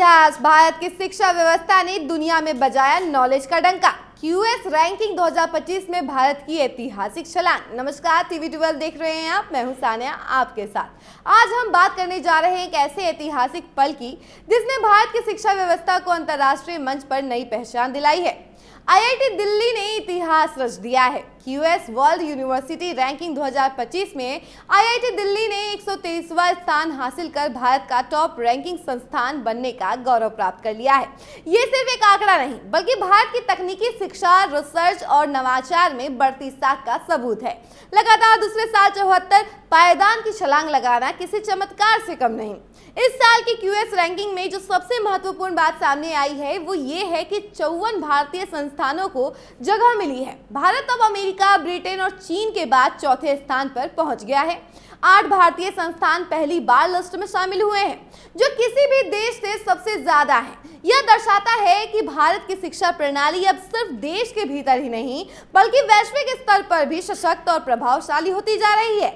इतिहास। भारत की शिक्षा व्यवस्था ने दुनिया में बजाया नॉलेज का डंका। क्यूएस रैंकिंग 2025 में भारत की ऐतिहासिक छलांग। नमस्कार, टीवी 12 देख रहे हैं आप, मैं हूं सानिया आपके साथ। आज हम बात करने जा रहे हैं एक ऐसे ऐतिहासिक पल की जिसने भारत की शिक्षा व्यवस्था को अंतर्राष्ट्रीय मंच पर नई पहचान दिलाई है। आईआईटी दिल्ली ने इतिहास रच दिया है। क्यूएस वर्ल्ड यूनिवर्सिटी रैंकिंग 2025 में आईआईटी दिल्ली ने 123वां स्थान हासिल कर भारत का टॉप रैंकिंग संस्थान बनने का गौरव प्राप्त कर लिया है। ये सिर्फ एक आंकड़ा नहीं, बल्कि भारत की तकनीकी शिक्षा, रिसर्च और नवाचार में बढ़ती साख का सबूत है। लगातार दूसरे साल 74 पायदान की छलांग लगाना किसी चमत्कार से कम नहीं। इस साल की क्यूएस रैंकिंग में जो सबसे महत्वपूर्ण बात सामने आई है वो ये है कि 54 भारतीय संस्थानों को जगह मिली है। भारत अब अमेरिका, ब्रिटेन और चीन के बाद चौथे स्थान पर पहुंच गया है। 8 भारतीय संस्थान पहली बार लिस्ट में शामिल हुए हैं, जो किसी भी देश से सबसे ज्यादा है। यह दर्शाता है कि भारत की शिक्षा प्रणाली अब सिर्फ देश के भीतर ही नहीं, बल्कि वैश्विक स्तर पर भी सशक्त और प्रभावशाली होती जा रही है।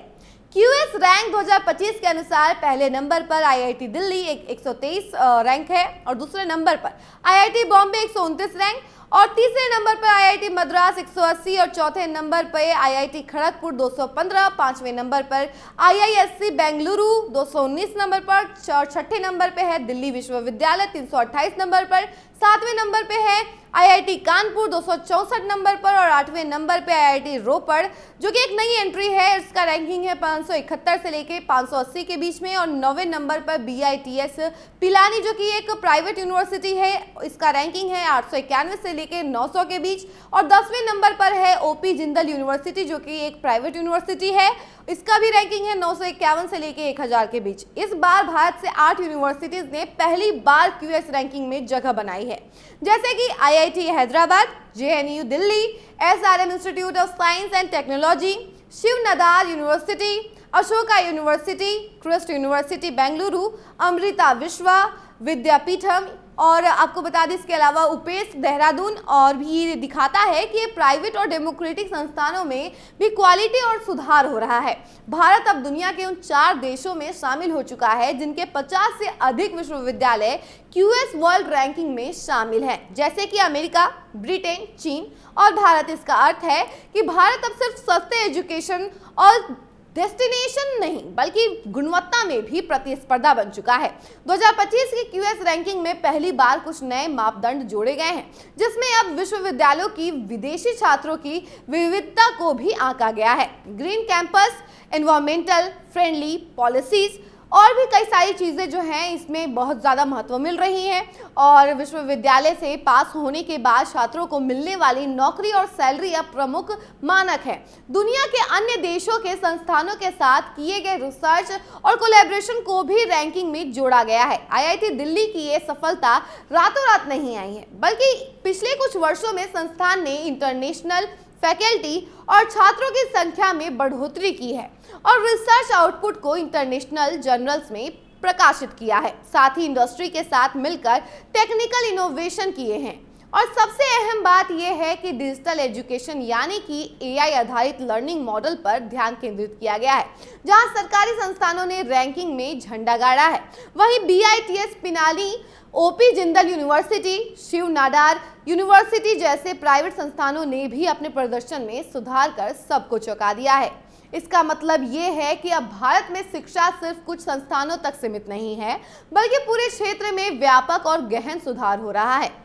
क्यूएस रैंक 2025 के अनुसार पहले नंबर पर आईआईटी दिल्ली 123 रैंक है और दूसरे नंबर पर आईआईटी बॉम्बे 129 रैंक और तीसरे नंबर पर आईआईटी मद्रास 180 और चौथे नंबर पर आईआईटी खड़गपुर 215, पांचवें नंबर पर आईआईएससी बेंगलुरु 219 नंबर पर, छठे नंबर पे है दिल्ली विश्वविद्यालय 328 नंबर पर, सातवें नंबर पे है आईआईटी कानपुर 264 नंबर पर और 8वें नंबर पे आईआईटी रोपड़, जो कि एक नई एंट्री है। इसका रैंकिंग है 571 से लेके 580 के बीच में। और 9वें नंबर पर बीआईटीएस पिलानी, जो कि एक प्राइवेट यूनिवर्सिटी है, इसका रैंकिंग है 891 से लेके 900 के बीच। और 10वें नंबर पर है ओपी जिंदल यूनिवर्सिटी, जो कि एक प्राइवेट यूनिवर्सिटी है, इसका भी रैंकिंग है 951 से लेके 1000 के बीच। इस बार भारत से 8 यूनिवर्सिटीज ने पहली बार क्यूएस रैंकिंग में जगह बनाई है, जैसे कि IIT Hyderabad, JNU Delhi, SRM institute of science and technology, Shiv Nadar university, Ashoka university, Christ university Bengaluru, Amrita Vishwa Vidyapeetham. और आपको बता दें, इसके अलावा उपेश देहरादून और भी दिखाता है कि प्राइवेट और डेमोक्रेटिक संस्थानों में भी क्वालिटी और सुधार हो रहा है। भारत अब दुनिया के उन 4 देशों में शामिल हो चुका है जिनके 50 से अधिक विश्वविद्यालय क्यूएस वर्ल्ड रैंकिंग में शामिल हैं, जैसे कि अमेरिका, ब्रिटेन, चीन और भारत। इसका अर्थ है कि भारत अब सिर्फ सस्ते एजुकेशन और डेस्टिनेशन नहीं, बल्कि गुणवत्ता में भी प्रतिस्पर्धा बन चुका है। 2025 की क्यूएस रैंकिंग में पहली बार कुछ नए मापदंड जोड़े गए हैं, जिसमें अब विश्वविद्यालयों की विदेशी छात्रों की विविधता को भी आंका गया है। Green campus, environmental friendly policies और भी कई सारी चीज़ें जो हैं इसमें बहुत ज़्यादा महत्व मिल रही हैं। और विश्वविद्यालय से पास होने के बाद छात्रों को मिलने वाली नौकरी और सैलरी अब प्रमुख मानक है। दुनिया के अन्य देशों के संस्थानों के साथ किए गए रिसर्च और कोलैबोरेशन को भी रैंकिंग में जोड़ा गया है। आईआईटी दिल्ली की ये सफलता रातों रात नहीं आई है, बल्कि पिछले कुछ वर्षों में संस्थान ने इंटरनेशनल फैकल्टी और छात्रों की संख्या में बढ़ोतरी की है और रिसर्च आउटपुट को इंटरनेशनल जर्नल्स में प्रकाशित किया है। साथ ही इंडस्ट्री के साथ मिलकर टेक्निकल इनोवेशन किए हैं। और सबसे अहम बात यह है कि डिजिटल एजुकेशन यानी कि एआई आधारित लर्निंग मॉडल पर ध्यान केंद्रित किया गया है, जहां सरकारी संस्थानों ने रैंकिंग में झंडा गाड़ा है। वहीं BITS Pilani, OP Jindal university, Shiv Nadar university जैसे प्राइवेट संस्थानों ने भी अपने प्रदर्शन में सुधार कर सबको चौंका दिया है। इसका मतलब ये है कि अब भारत में शिक्षा सिर्फ कुछ संस्थानों तक सीमित नहीं है, बल्कि पूरे क्षेत्र में व्यापक और गहन सुधार हो रहा है।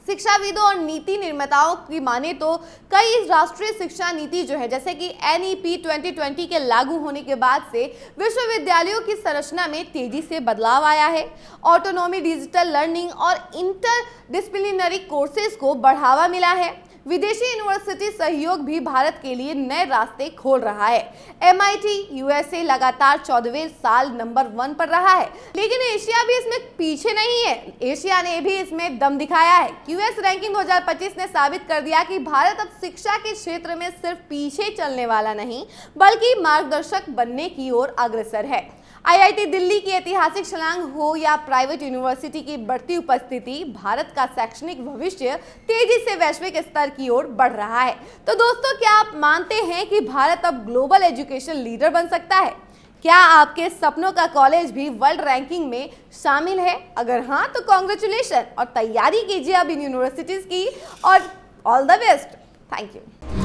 शिक्षाविदों और नीति निर्माताओं की माने तो कई राष्ट्रीय शिक्षा नीति जो है, जैसे कि एनईपी 2020 के लागू होने के बाद से विश्वविद्यालयों की संरचना में तेजी से बदलाव आया है। ऑटोनॉमी, डिजिटल लर्निंग और इंटरडिसिप्लिनरी कोर्सेज को बढ़ावा मिला है। विदेशी यूनिवर्सिटी सहयोग भी भारत के लिए नए रास्ते खोल रहा है। एमआईटी यूएसए लगातार 14वें साल नंबर 1 पर रहा है, लेकिन एशिया भी इसमें पीछे नहीं है। एशिया ने भी इसमें दम दिखाया है। क्यूएस रैंकिंग 2025 ने साबित कर दिया कि भारत अब शिक्षा के क्षेत्र में सिर्फ पीछे चलने वाला नहीं, बल्कि मार्गदर्शक बनने की ओर अग्रसर है। आईआईटी दिल्ली की ऐतिहासिक छलांग हो या प्राइवेट यूनिवर्सिटी की बढ़ती उपस्थिति, भारत का शैक्षणिक भविष्य तेजी से वैश्विक स्तर की ओर बढ़ रहा है। तो दोस्तों, क्या आप मानते हैं कि भारत अब ग्लोबल एजुकेशन लीडर बन सकता है? क्या आपके सपनों का कॉलेज भी वर्ल्ड रैंकिंग में शामिल है? अगर हाँ तो कॉन्ग्रेचुलेशन और तैयारी कीजिए अब इन यूनिवर्सिटीज की और all the best. Thank you.